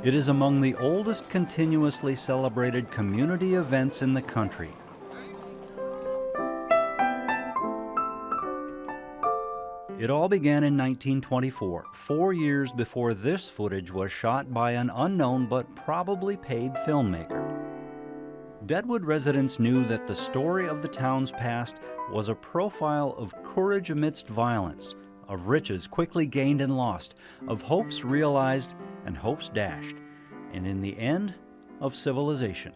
It is among the oldest continuously celebrated community events in the country. It all began in 1924, 4 years before this footage was shot by an unknown but probably paid filmmaker. Deadwood residents knew that the story of the town's past was a profile of courage amidst violence, of riches quickly gained and lost, of hopes realized and hopes dashed, and in the end, of civilization.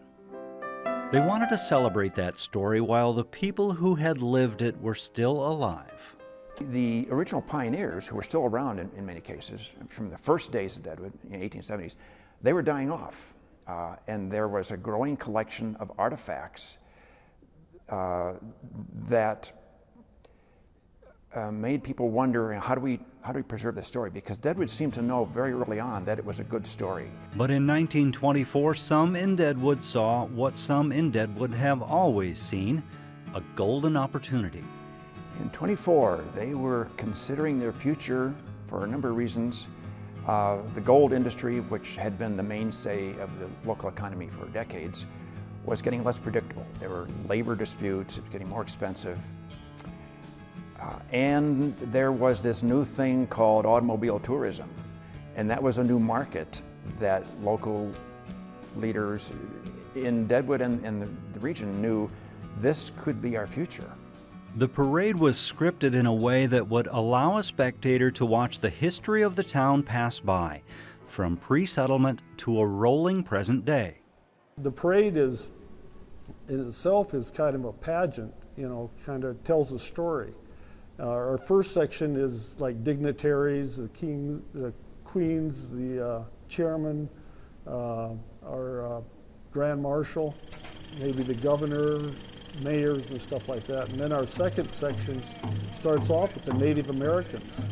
They wanted to celebrate that story while the people who had lived it were still alive. The original pioneers, who were still around in many cases, from the first days of Deadwood in the 1870s, they were dying off. And there was a growing collection of artifacts that made people wonder, how do we preserve this story? Because Deadwood seemed to know very early on that it was a good story. But in 1924, some in Deadwood saw what some in Deadwood have always seen, a golden opportunity. In 24, they were considering their future for a number of reasons. The gold industry, which had been the mainstay of the local economy for decades, was getting less predictable. There were labor disputes, it was getting more expensive. And there was this new thing called automobile tourism. And that was a new market that local leaders in Deadwood and the region knew this could be our future. The parade was scripted in a way that would allow a spectator to watch the history of the town pass by, from pre-settlement to a rolling present day. The parade in itself is kind of a pageant, kind of tells a story. Our first section is like dignitaries, the king, the queens, the chairman, our grand marshal, maybe the governor, mayors and stuff like that. And then our second section starts off with the Native Americans.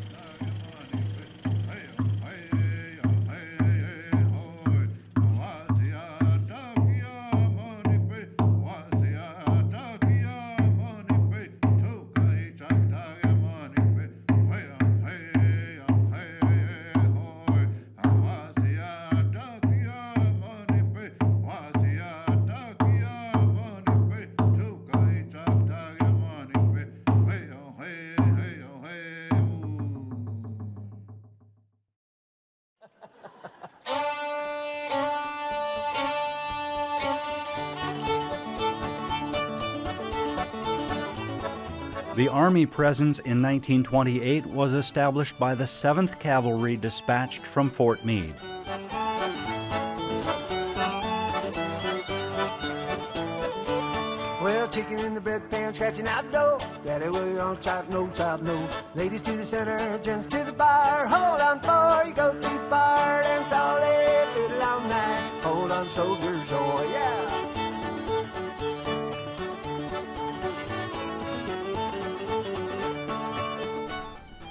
The Army presence in 1928 was established by the 7th Cavalry dispatched from Fort Meade. Well, chicken in the bedpan, scratching out dough. Daddy, we on chop no. Ladies to the center, gents to the bar. Hold on, before you go too far. Dance all day, fiddle all night. Hold on, soldiers, oh yeah.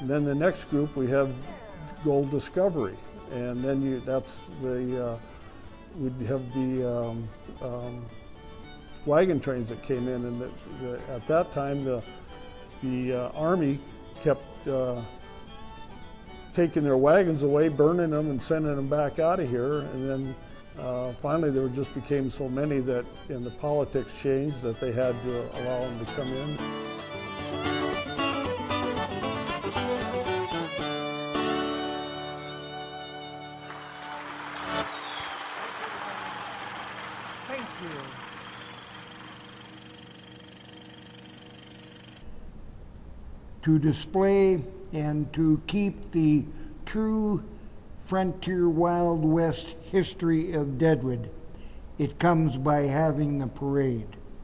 Then the next group we have Gold Discovery, and then we'd have the wagon trains that came in, and at that time the Army kept taking their wagons away, burning them, and sending them back out of here, and then finally there just became so many that, and the politics changed, that they had to allow them to come in. To display and to keep the true frontier Wild West history of Deadwood, it comes by having the parade.